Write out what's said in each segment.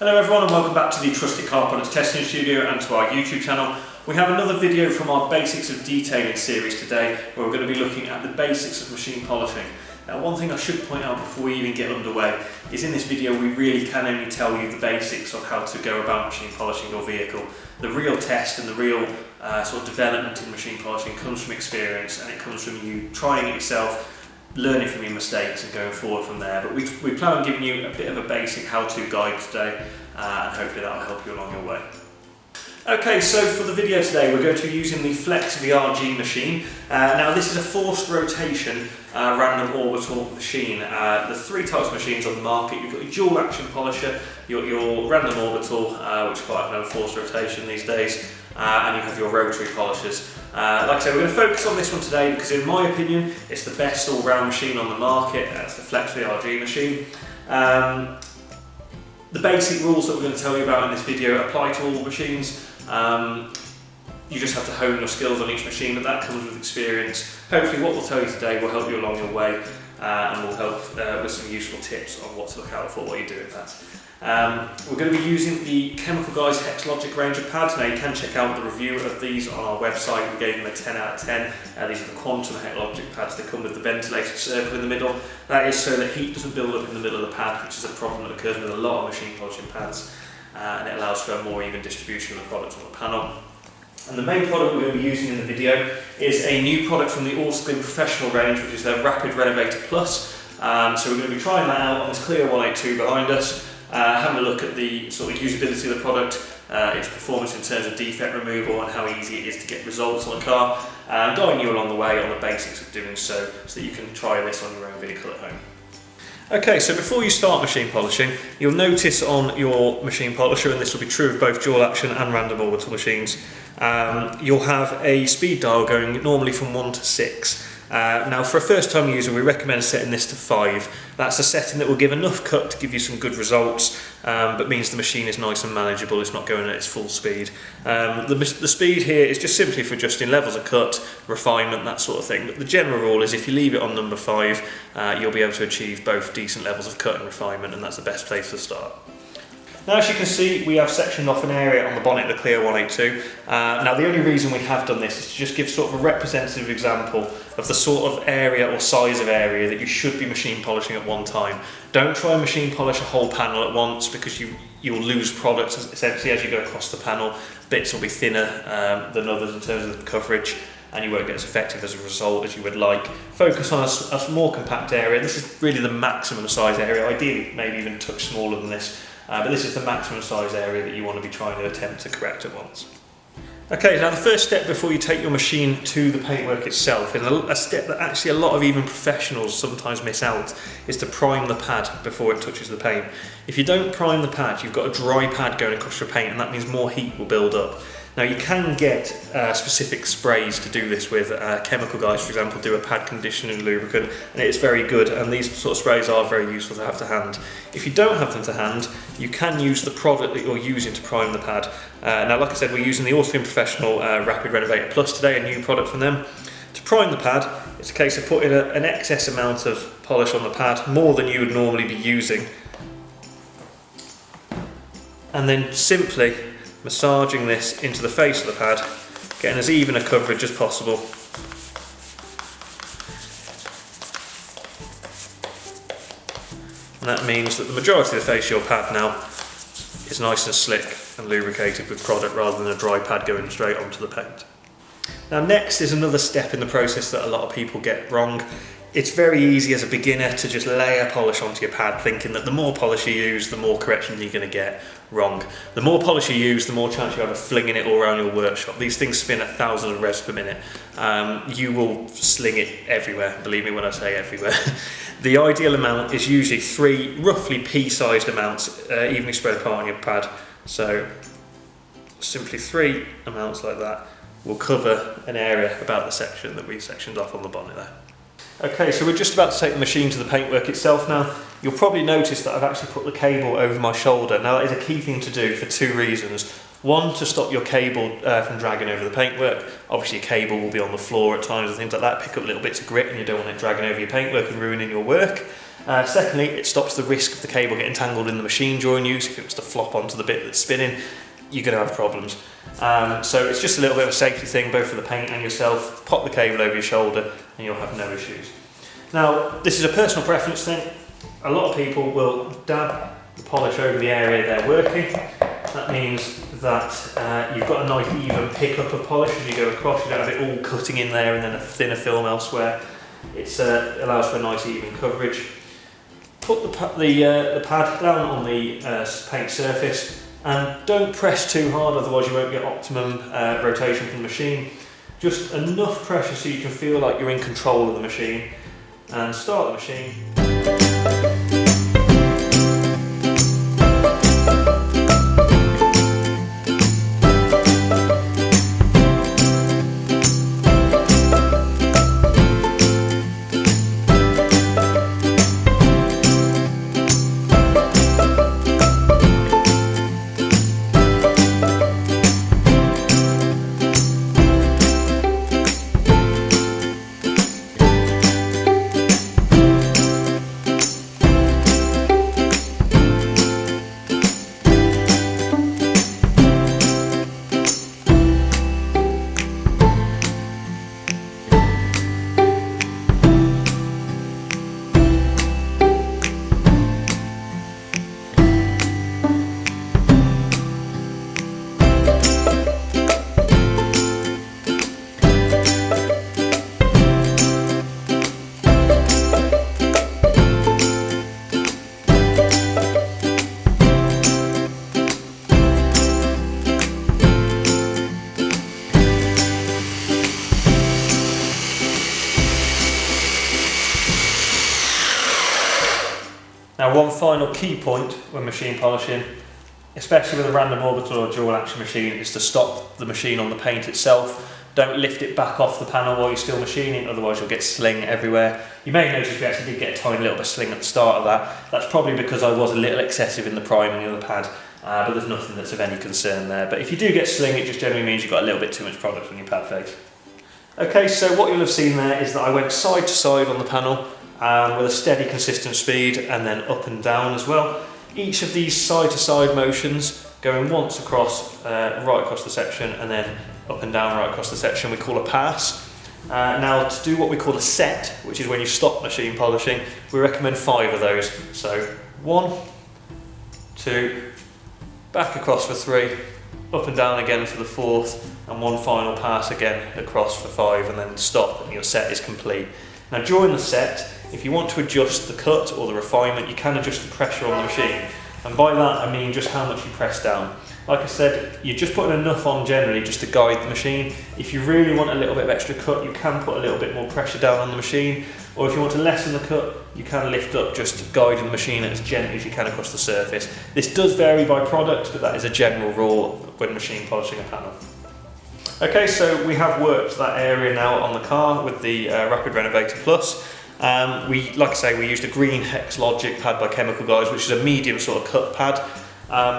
Hello everyone and welcome back to the Trusted Car Products Testing Studio and to our YouTube channel. We have another video from our Basics of Detailing series today where we're going to be looking at the basics of machine polishing. Now, one thing I should point out before we even get underway is in this video we really can only tell you the basics of how to go about machine polishing your vehicle. The real test and the real sort of development in machine polishing comes from experience, and it comes from you trying it yourself, learning from your mistakes and going forward from there. But we plan on giving you a bit of a basic how-to guide today, and hopefully that will help you along your way. Okay, so for the video today we're going to be using the Flex VRG machine. Now this is a forced rotation random orbital machine. There's three types of machines on the market. You've got your dual action polisher, your random orbital, which is quite a forced rotation these days, and you have your rotary polishers. Like I said, we're going to focus on this one today because in my opinion it's the best all-round machine on the market. It's the Flex VRG machine. The basic rules that we're going to tell you about in this video apply to all machines. You just have to hone your skills on each machine, but that comes with experience. Hopefully what we'll tell you today will help you along your way, and will help with some useful tips on what to look out for while you're doing that. We're going to be using the Chemical Guys Hex Logic range of pads. Now you can check out the review of these on our website. We gave them a 10 out of 10. These are the Quantum Hex Logic pads. They come with the ventilated circle in the middle. That is so that heat doesn't build up in the middle of the pad, which is a problem that occurs with a lot of machine polishing pads, and it allows for a more even distribution of the product on the panel. And the main product we're going to be using in the video is a new product from the Autoglym Professional range, which is their Rapid Renovator Plus. So we're going to be trying that out on this clear 182 behind us. Having a look at the sort of usability of the product, its performance in terms of defect removal and how easy it is to get results on a car, and guiding you along the way on the basics of doing so that you can try this on your own vehicle at home. Okay, so before you start machine polishing, you'll notice on your machine polisher, and this will be true of both dual action and random orbital machines, you'll have a speed dial going normally from 1 to 6. Now for a first time user we recommend setting this to 5. That's a setting that will give enough cut to give you some good results, but means the machine is nice and manageable, it's not going at its full speed. The speed here is just simply for adjusting levels of cut, refinement, that sort of thing. But the general rule is if you leave it on number 5, you'll be able to achieve both decent levels of cut and refinement, and that's the best place to start. Now, as you can see, we have sectioned off an area on the bonnet of the Clear 182. Now, the only reason we have done this is to just give sort of a representative example of the sort of area or size of area that you should be machine polishing at one time. Don't try and machine polish a whole panel at once, because you'll lose product essentially as you go across the panel. Bits will be thinner than others in terms of the coverage, and you won't get as effective as a result as you would like. Focus on a more compact area. This is really the maximum size area, ideally maybe even a touch smaller than this. But this is the maximum size area that you want to be trying to attempt to correct at once. Okay, now the first step before you take your machine to the paintwork itself, and a step that actually a lot of even professionals sometimes miss out, is to prime the pad before it touches the paint. If you don't prime the pad, you've got a dry pad going across your paint, and that means more heat will build up. Now you can get specific sprays to do this with. Chemical Guys, for example, do a pad conditioning lubricant, and it's very good, and these sort of sprays are very useful to have to hand. If you don't have them to hand, you can use the product that you're using to prime the pad. Now, like I said, we're using the Autoglym Professional Rapid Renovator Plus today, a new product from them. To prime the pad, it's a case of putting an excess amount of polish on the pad, more than you would normally be using, and then simply massaging this into the face of the pad, getting as even a coverage as possible. And that means that the majority of the face of your pad now is nice and slick and lubricated with product rather than a dry pad going straight onto the paint. Now next is another step in the process that a lot of people get wrong. It's very easy as a beginner to just layer polish onto your pad, thinking that the more polish you use, the more correction you're going to get. Wrong. The more polish you use, the more chance you have of flinging it all around your workshop. These things spin at thousands of revs per minute. You will sling it everywhere, believe me when I say everywhere. The ideal amount is usually 3 roughly pea-sized amounts, evenly spread apart on your pad. So simply 3 amounts like that will cover an area about the section that we sectioned off on the bonnet there. Okay, so we're just about to take the machine to the paintwork itself now. You'll probably notice that I've actually put the cable over my shoulder. Now that is a key thing to do for 2 reasons. One, to stop your cable from dragging over the paintwork. Obviously your cable will be on the floor at times and things like that, pick up little bits of grit, and you don't want it dragging over your paintwork and ruining your work. Secondly, it stops the risk of the cable getting tangled in the machine during use. If it was to flop onto the bit that's spinning, you're going to have problems. So it's just a little bit of a safety thing, both for the paint and yourself. Pop the cable over your shoulder and you'll have no issues. Now, this is a personal preference thing. A lot of people will dab the polish over the area they're working. That means that you've got a nice even pickup of polish as you go across. You don't have it all cutting in there and then a thinner film elsewhere. It allows for a nice even coverage. Put the pad down on the paint surface and don't press too hard, otherwise you won't get optimum rotation from the machine. Just enough pressure so you can feel like you're in control of the machine, and start the machine. Now, one final key point when machine polishing, especially with a random orbital or dual action machine, is to stop the machine on the paint itself. Don't lift it back off the panel while you're still machining, otherwise you'll get sling everywhere. You may notice we actually did get a tiny little bit of sling at the start of that. That's probably because I was a little excessive in the priming of the pad, but there's nothing that's of any concern there. But if you do get sling, it just generally means you've got a little bit too much product on your pad face. Okay, so what you'll have seen there is that I went side to side on the panel with a steady, consistent speed, and then up and down as well. Each of these side to side motions going once across, right across the section, and then up and down right across the section, we call a pass. Now, to do what we call a set, which is when you stop machine polishing, we recommend 5 of those. So 1, 2, back across for 3, up and down again for the 4th, and one final pass again across for 5, and then stop, and your set is complete. Now, during the set, if you want to adjust the cut or the refinement, you can adjust the pressure on the machine. And by that, I mean just how much you press down. Like I said, you're just putting enough on generally just to guide the machine. If you really want a little bit of extra cut, you can put a little bit more pressure down on the machine. Or if you want to lessen the cut, you can lift up, just guiding the machine as gently as you can across the surface. This does vary by product, but that is a general rule when machine polishing a panel. Okay, so we have worked that area now on the car with the Rapid Renovator Plus. Like I say, we used a green Hex Logic pad by Chemical Guys, which is a medium sort of cut pad.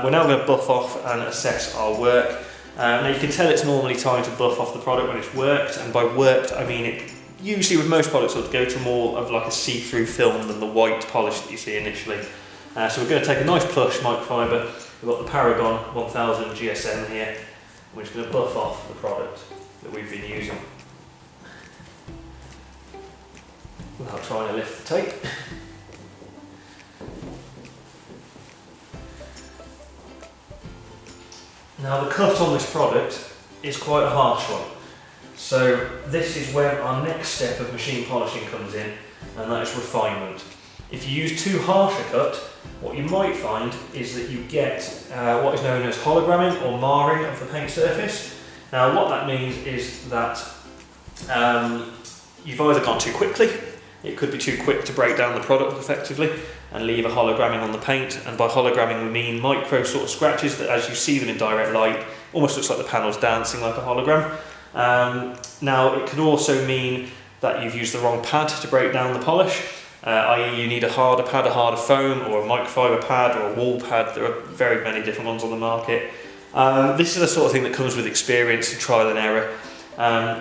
We're now going to buff off and assess our work. Now you can tell it's normally time to buff off the product when it's worked, and by worked I mean it usually with most products will go to more of like a see-through film than the white polish that you see initially. So we're going to take a nice plush microfiber. We've got the Paragon 1000 GSM here, and we're just going to buff off the product that we've been using without trying to lift the tape. Now, the cut on this product is quite a harsh one, so this is where our next step of machine polishing comes in, and that is refinement. If you use too harsh a cut, what you might find is that you get what is known as hologramming or marring of the paint surface. Now, what that means is that you've either gone too quickly. It could be too quick to break down the product effectively and leave a hologramming on the paint, and by hologramming we mean micro sort of scratches that as you see them in direct light almost looks like the panel's dancing like a hologram. Now, it could also mean that you've used the wrong pad to break down the polish, i.e. you need a harder pad, a harder foam, or a microfiber pad, or a wall pad. There are very many different ones on the market. This is the sort of thing that comes with experience and trial and error.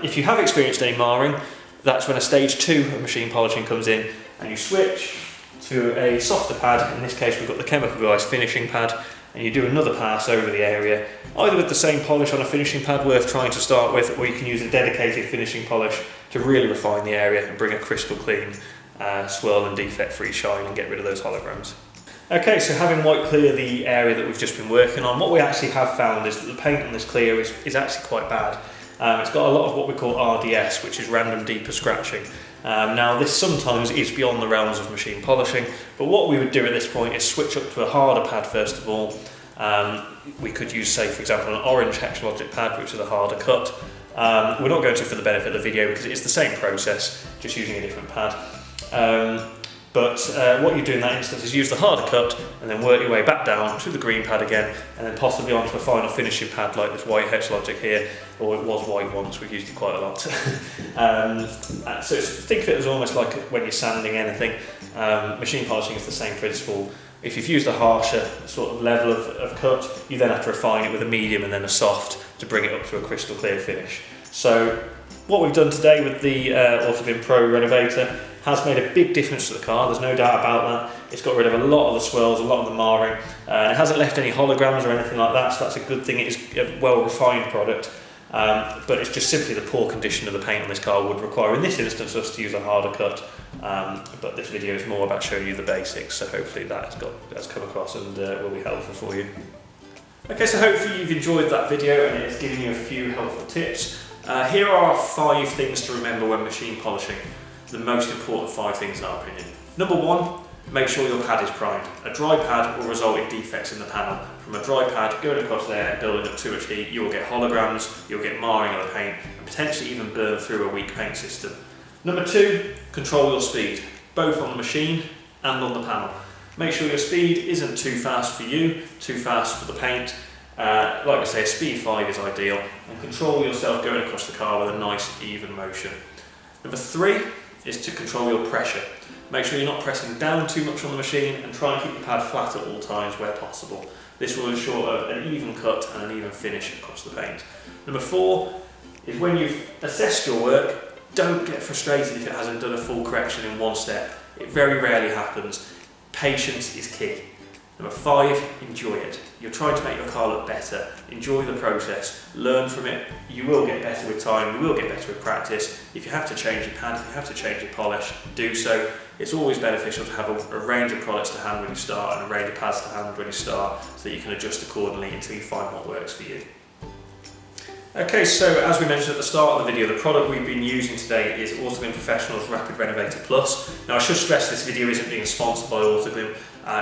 If you have experienced any marring, that's when a stage 2 of machine polishing comes in, and you switch, to a softer pad. In this case we've got the Chemical Guys finishing pad, and you do another pass over the area, either with the same polish on a finishing pad worth trying to start with, or you can use a dedicated finishing polish to really refine the area and bring a crystal clean, swirl and defect free shine and get rid of those holograms. Okay, so having wiped clear the area that we've just been working on, what we actually have found is that the paint on this clear is actually quite bad. It's got a lot of what we call RDS, which is random deeper scratching. Now this sometimes is beyond the realms of machine polishing, but what we would do at this point is switch up to a harder pad first of all. We could use, say for example, an orange Hexalogic pad, which is a harder cut. We're not going to for the benefit of the video because it's the same process, just using a different pad. But what you do in that instance is use the harder cut and then work your way back down to the green pad again, and then possibly onto a final finishing pad like this white Hexalogic here, or it was white once, we've used it quite a lot. So think of it as almost like when you're sanding anything. Machine polishing is the same principle. If you've used a harsher sort of level of cut, you then have to refine it with a medium and then a soft to bring it up to a crystal clear finish. So what we've done today with the Autoglym Pro Renovator has made a big difference to the car, there's no doubt about that. It's got rid of a lot of the swirls, a lot of the marring, and it hasn't left any holograms or anything like that, so that's a good thing. It is a well-refined product, but it's just simply the poor condition of the paint on this car would require, in this instance, us to use a harder cut. But this video is more about showing you the basics, so hopefully that has come across and will be helpful for you. Okay, so hopefully you've enjoyed that video and it's given you a few helpful tips. Here are 5 things to remember when machine polishing. The most important 5 things in our opinion. Number 1, make sure your pad is primed. A dry pad will result in defects in the panel. From a dry pad going across there and building up too much heat, you will get holograms, you'll get marring of the paint, and potentially even burn through a weak paint system. Number 2, control your speed, both on the machine and on the panel. Make sure your speed isn't too fast for you, too fast for the paint. Like I say, speed 5 is ideal, and control yourself going across the car with a nice even motion. Number 3 is to control your pressure. Make sure you're not pressing down too much on the machine and try and keep the pad flat at all times where possible. This will ensure an even cut and an even finish across the paint. Number 4 is when you've assessed your work, don't get frustrated if it hasn't done a full correction in one step. It very rarely happens. Patience is key. Number 5, enjoy it. You're trying to make your car look better. Enjoy the process, learn from it. You will get better with time, you will get better with practice. If you have to change your pad, if you have to change your polish, do so. It's always beneficial to have a range of products to hand when you start and a range of pads to hand when you start, so that you can adjust accordingly until you find what works for you. Okay, so as we mentioned at the start of the video, the product we've been using today is Autoglym Professional's Rapid Renovator Plus. Now I should stress this video isn't being sponsored by Autoglym,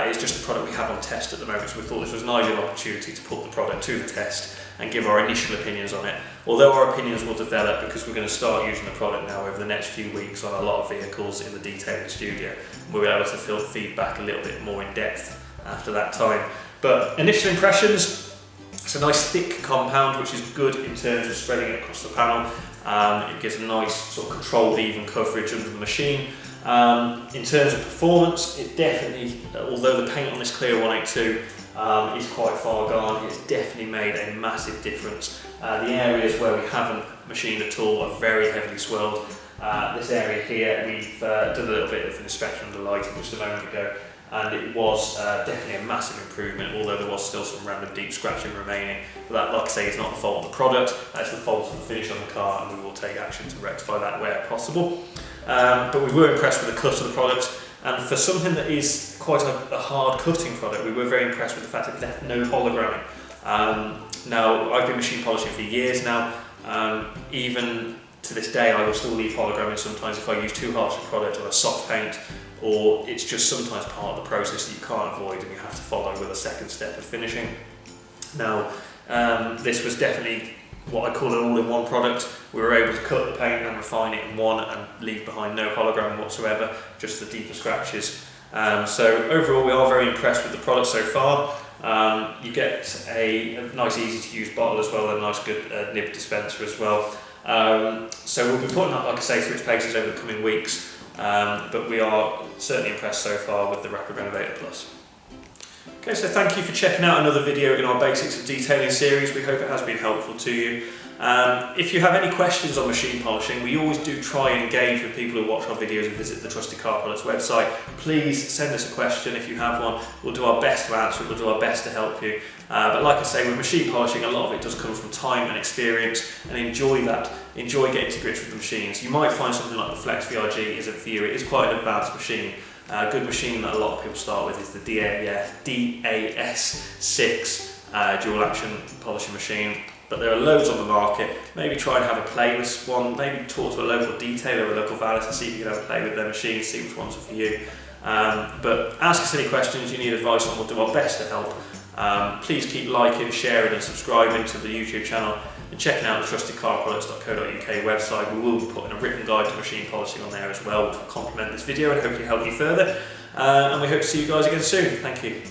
it's just a product we have on test at the moment, so we thought this was an ideal opportunity to put the product to the test and give our initial opinions on it. Although our opinions will develop because we're going to start using the product now over the next few weeks on a lot of vehicles in the detailing studio. We'll be able to fill feedback a little bit more in depth after that time. But initial impressions, it's a nice thick compound which is good in terms of spreading it across the panel. It gives a nice sort of controlled even coverage under the machine. In terms of performance, it definitely, although the paint on this Clear 182 is quite far gone, it's definitely made a massive difference. The areas where we haven't machined at all are very heavily swirled. This area here, we've done a little bit of an inspection of the lighting just a moment ago, and it was definitely a massive improvement, although there was still some random deep scratching remaining. But that, like I say, is not the fault of the product, that's the fault of the finish on the car, and we will take action to rectify that where possible. But we were impressed with the cut of the product, and for something that is quite a hard cutting product, we were very impressed with the fact it left no hologramming. Now, I've been machine polishing for years now, even to this day I will still leave hologramming sometimes if I use too harsh a product or a soft paint, or it's just sometimes part of the process that you can't avoid and you have to follow with a second step of finishing. Now, this was definitely what I call an all-in-one product. We were able to cut the paint and refine it in one and leave behind no hologram whatsoever, just the deeper scratches. So overall we are very impressed with the product so far. You get a nice easy to use bottle as well, and a nice good nib dispenser as well. So we'll be putting that, like I say, through its paces over the coming weeks, but we are certainly impressed so far with the Rapid Renovator Plus. Okay, so thank you for checking out another video in our Basics of Detailing series. We hope it has been helpful to you. If you have any questions on machine polishing, we always do try and engage with people who watch our videos and visit the Trusted Car Products website. Please send us a question if you have one. We'll do our best to answer it, we'll do our best to help you. But like I say, with machine polishing, a lot of it does come from time and experience, and enjoy that. Enjoy getting to grips with the machines. You might find something like the Flex VRG isn't for you. It is quite an advanced machine. A good machine that a lot of people start with is the DAS6 dual action polishing machine, but there are loads on the market. Maybe try and have a play with one, maybe talk to a local detailer or a local valet and see if you can have a play with their machine, see which ones are for you. But ask us any questions you need advice on, we'll do our best to help. Please keep liking, sharing and subscribing to the YouTube channel, and checking out the trustedcarproducts.co.uk website. We will be putting a written guide to machine polishing on there as well, which will complement this video and hopefully help you further. And we hope to see you guys again soon. Thank you.